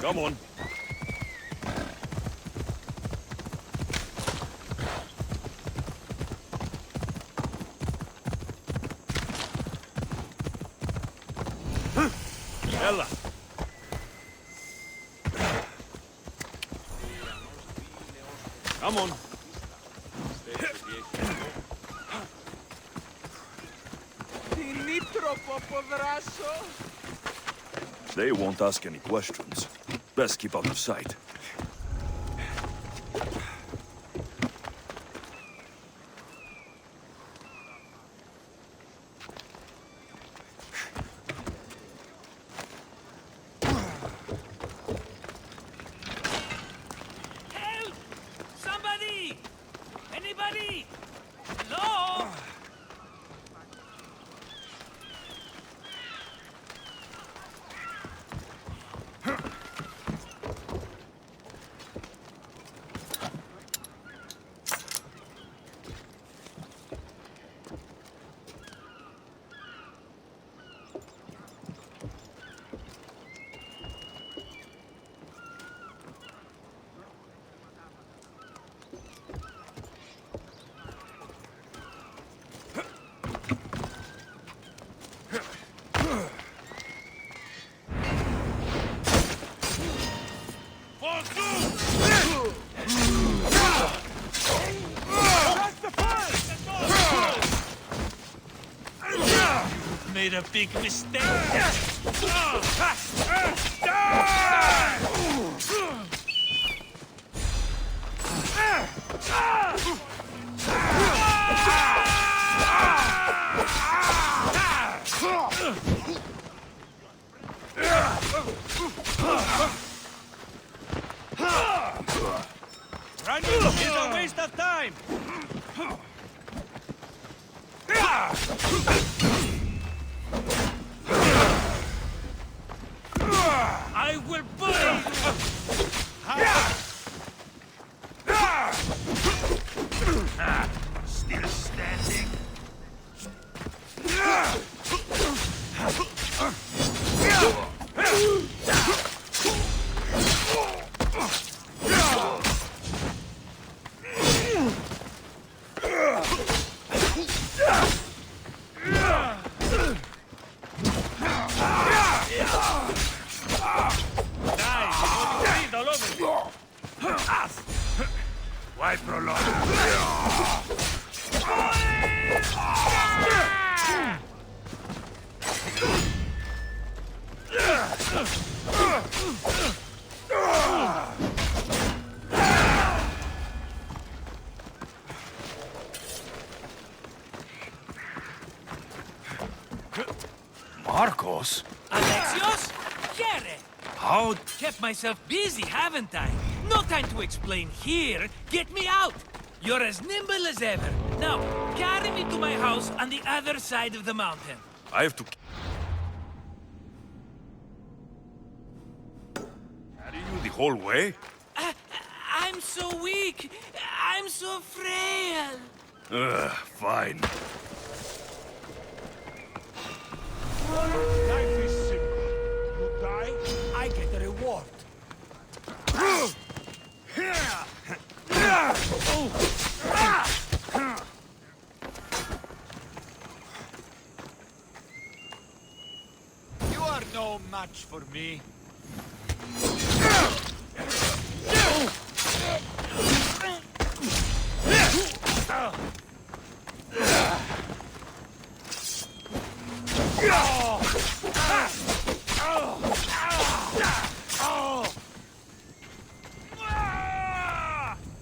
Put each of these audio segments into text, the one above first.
Come on. Ella. Come on. They won't ask any questions. Best keep out of sight. Help! Somebody! Anybody? Hello? Made a big mistake. Running is a waste of time. I will bury you! Still standing? Why prolong? Marcos? Alexios? Here! How? Kept myself busy, haven't I? No time to explain here. Get me out! You're as nimble as ever. Now, carry me to my house on the other side of the mountain. I have to... Carry you the whole way? I'm so weak. I'm so frail. Fine. Life is simple. You die, I get a reward. You are no match for me.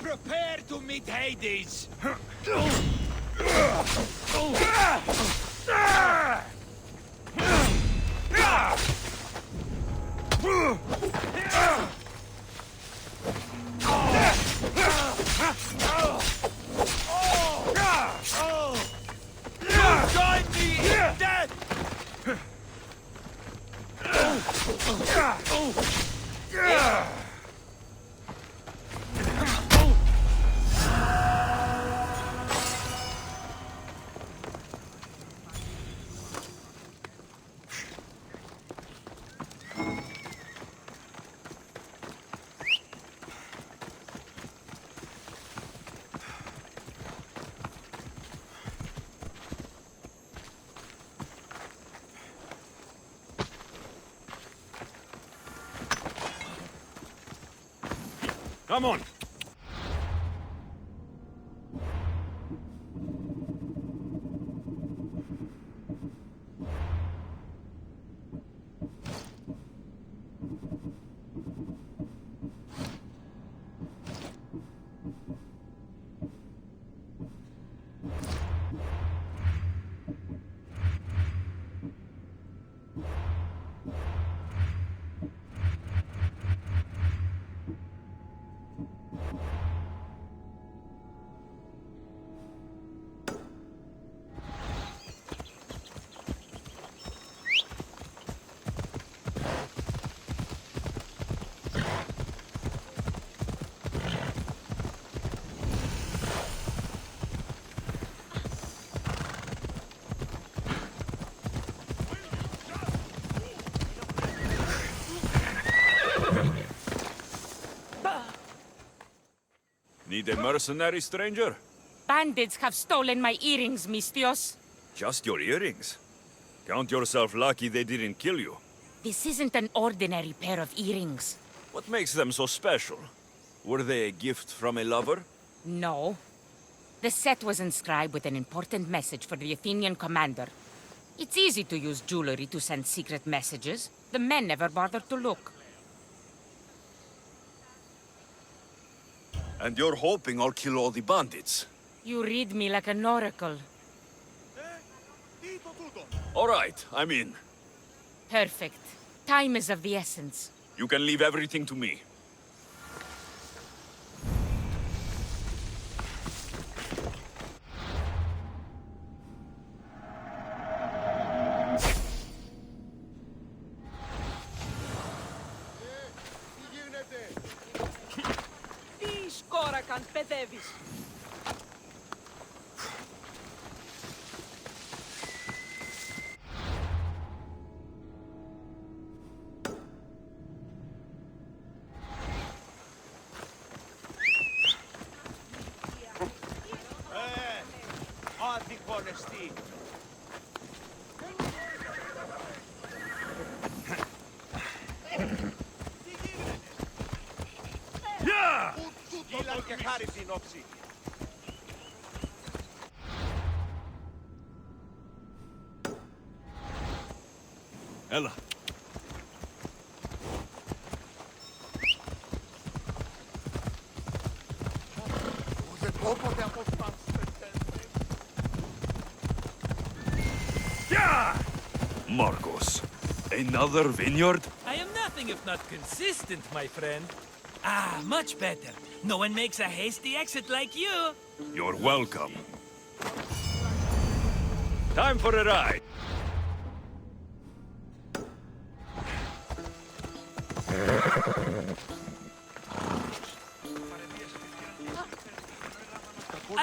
Prepare to meet Hades. Come on! Need a mercenary, stranger? Bandits have stolen my earrings, Mistios. Just your earrings? Count yourself lucky they didn't kill you. This isn't an ordinary pair of earrings. What makes them so special? Were they a gift from a lover? No. The set was inscribed with an important message for the Athenian commander. It's easy to use jewelry to send secret messages. The men never bothered to look. And you're hoping I'll kill all the bandits? You read me like an oracle. All right, I'm in. Perfect. Time is of the essence. You can leave everything to me. Τι σκόρακαν παιδεύεις. Αντιχωνεστή. Γύλαν και χάρη την όψη. Έλα. Όποτε αποφάσισε. Marcos, another vineyard? I am nothing if not consistent, my friend. Ah, much better. No one makes a hasty exit like you. You're welcome. Time for a ride.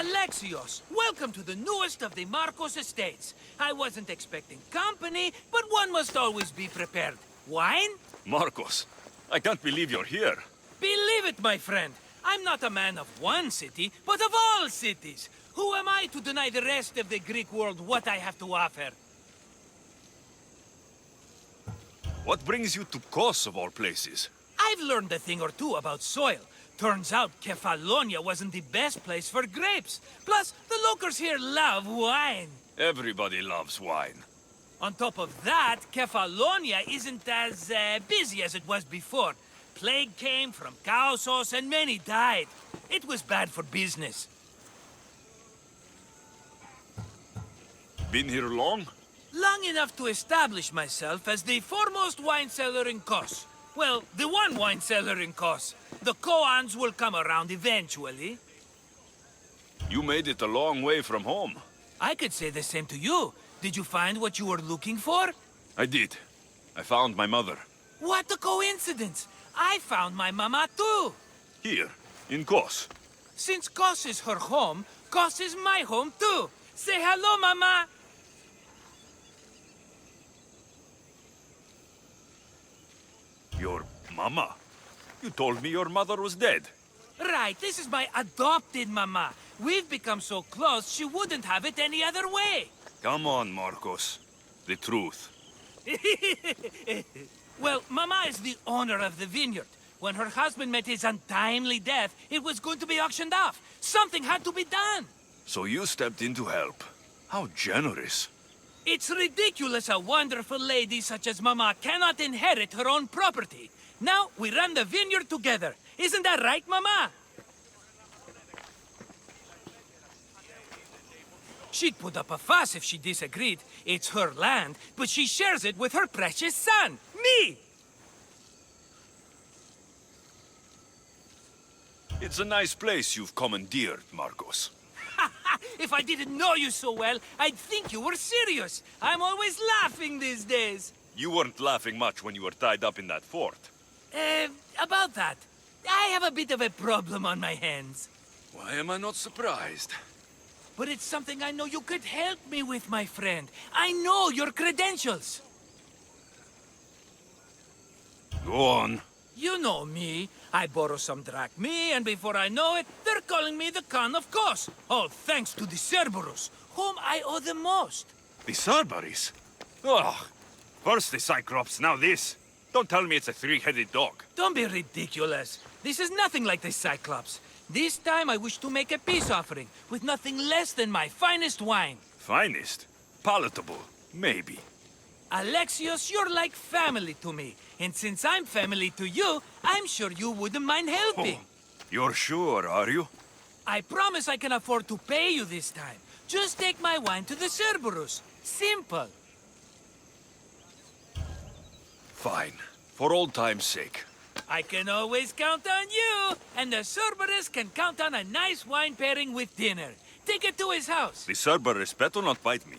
Alexios, welcome to the newest of the Marcos estates. I wasn't expecting company, but one must always be prepared. Wine? Marcos, I can't believe you're here. Believe it, my friend. I'm not a man of one city, but of all cities. Who am I to deny the rest of the Greek world what I have to offer? What brings you to Kos of all places? I've learned a thing or two about soil. Turns out Kefalonia wasn't the best place for grapes. Plus, the locals here love wine. Everybody loves wine. On top of that, Kefalonia isn't as busy as it was before. Plague came from Kaosos and many died. It was bad for business. Been here long? Long enough to establish myself as the foremost wine seller in Kos. Well, the one wine seller in Kos. The koans will come around eventually. You made it a long way from home. I could say the same to you. Did you find what you were looking for? I did. I found my mother. What a coincidence! I found my mama too! Here, in Kos. Since Kos is her home, Kos is my home too! Say hello, mama! Your mama? You told me your mother was dead. Right, this is my adopted mama. We've become so close, she wouldn't have it any other way. Come on, Marcos. The truth. Well, mama is the owner of the vineyard. When her husband met his untimely death, it was going to be auctioned off. Something had to be done. So you stepped in to help. How generous. It's ridiculous a wonderful lady such as mama cannot inherit her own property. Now we run the vineyard together. Isn't that right, mama? She'd put up a fuss if she disagreed. It's her land, but she shares it with her precious son, me! It's a nice place you've commandeered, Marcos. If I didn't know you so well, I'd think you were serious. I'm always laughing these days. You weren't laughing much when you were tied up in that fort. About that. I have a bit of a problem on my hands. Why am I not surprised? But it's something I know you could help me with, my friend. I know your credentials. Go on. You know me. I borrow some drachmae, and before I know it, they're calling me the Khan of Kos. All thanks to the Cerberus, whom I owe the most. The Cerberus? Ugh. First the Cyclops, now this. Don't tell me it's a three-headed dog. Don't be ridiculous. This is nothing like the Cyclops. This time I wish to make a peace offering with nothing less than my finest wine. Finest? Palatable? Maybe. Alexios, you're like family to me. And since I'm family to you, I'm sure you wouldn't mind helping. Oh, you're sure, are you? I promise I can afford to pay you this time. Just take my wine to the Cerberus. Simple. Fine. For old time's sake. I can always count on you. And the Cerberus can count on a nice wine pairing with dinner. Take it to his house. The Cerberus better not bite me.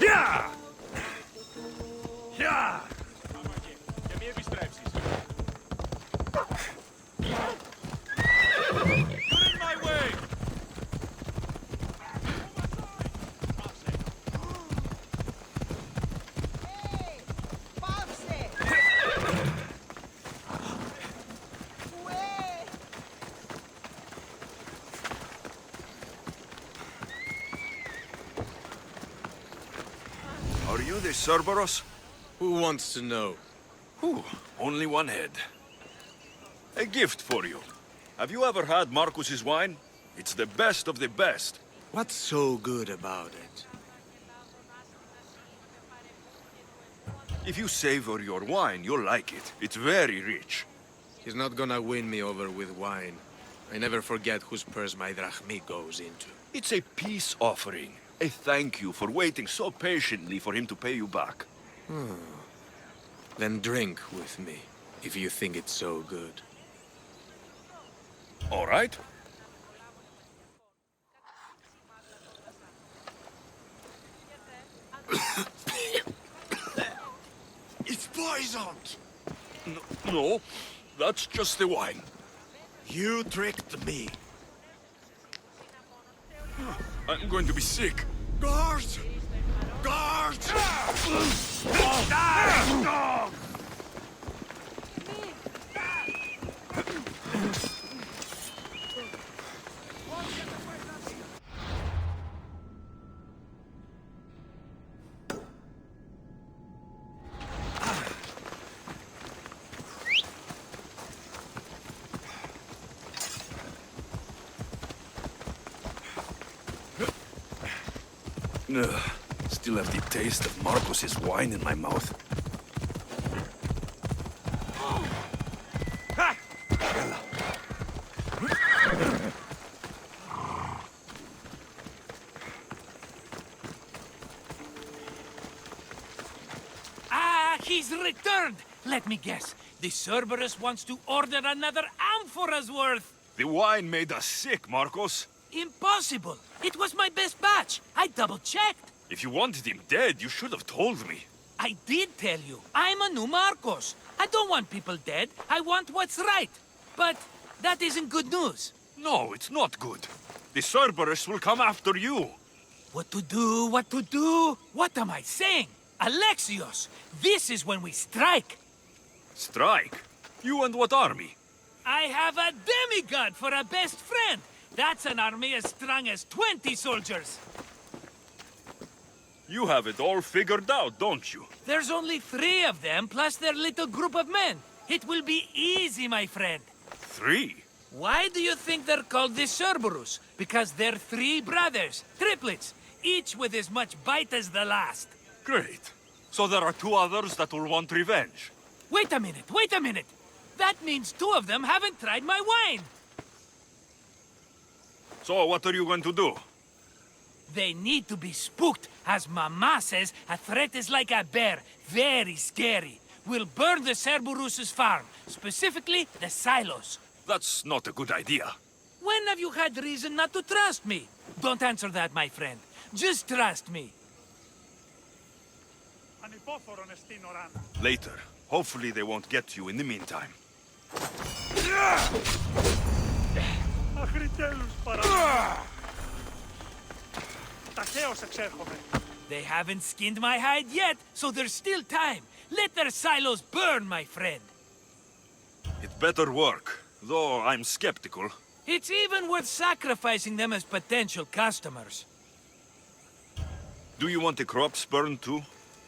Yeah! Yeah! Και μη επιστρέψεις. You're in my way! Are you the Cerberus? Who wants to know? Ooh, only one head. A gift for you. Have you ever had Marcus's wine? It's the best of the best. What's so good about it? If you savor your wine, you'll like it. It's very rich. He's not gonna win me over with wine. I never forget whose purse my drachmae goes into. It's a peace offering. A thank you for waiting so patiently for him to pay you back. Then drink with me, if you think it's so good. All right. It's poisoned! No, that's just the wine. You tricked me. I'm going to be sick. Guards! Guards! Still have the taste of Marcus's wine in my mouth. He's returned! Let me guess. The Cerberus wants to order another amphora's worth. The wine made us sick, Marcos. Impossible! It was my best batch. I double-checked. If you wanted him dead, you should have told me. I did tell you. I'm a new Marcos. I don't want people dead. I want what's right. But that isn't good news. No, it's not good. The Cerberus will come after you. What to do? What to do? What am I saying? Alexios, this is when we strike. Strike? You and what army? I have a demigod for a best friend. That's an army as strong as 20 soldiers. You have it all figured out, don't you? There's only 3 of them, plus their little group of men. It will be easy, my friend. 3? Why do you think they're called the Cerberus? Because they're 3 brothers, triplets, each with as much bite as the last. Great. So there are 2 others that will want revenge. Wait a minute, wait a minute! That means 2 of them haven't tried my wine! So what are you going to do? They need to be spooked. As Mama says, a threat is like a bear. Very scary. We'll burn the Cerberus's farm, specifically the silos. That's not a good idea. When have you had reason not to trust me? Don't answer that, my friend. Just trust me. Later. Hopefully they won't get you in the meantime. They haven't skinned my hide yet, so there's still time. Let their silos burn, my friend. It better work, though I'm skeptical. It's even worth sacrificing them as potential customers. Do you want the crops burned too?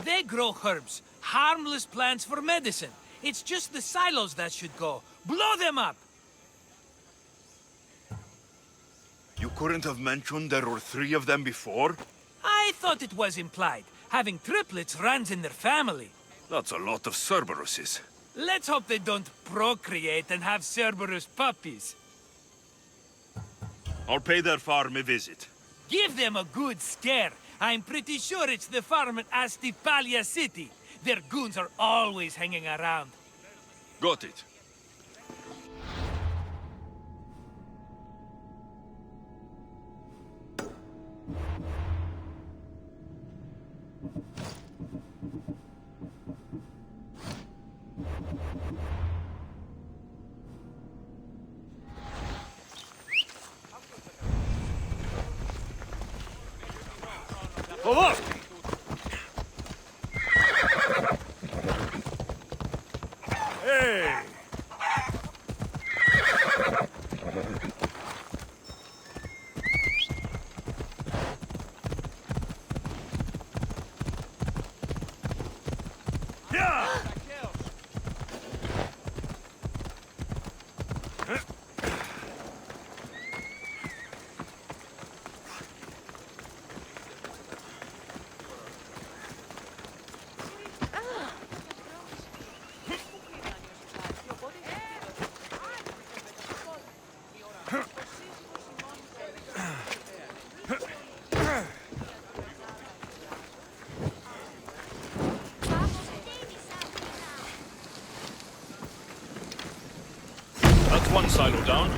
They grow herbs, harmless plants for medicine. It's just the silos that should go. Blow them up! You couldn't have mentioned there were 3 of them before? I thought it was implied. Having triplets runs in their family. That's a lot of Cerberuses. Let's hope they don't procreate and have Cerberus puppies. I'll pay their farm a visit. Give them a good scare. I'm pretty sure it's the farm at Astipalia City. Their goons are always hanging around. Got it. Hold Hey! That's one silo down.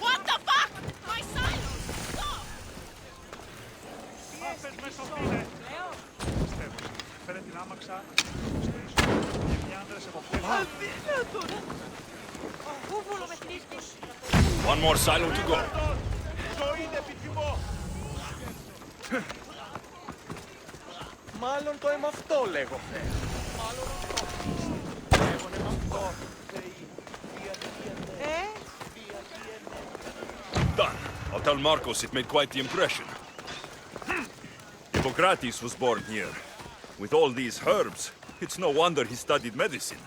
What the fuck? My silos! Stop! One more silo to go. Μάλλον το αίμα αυτό λέγομαι. Done. I'll tell Marcos it made quite the impression. Hippocrates was born here. With all these herbs, it's no wonder he studied medicine.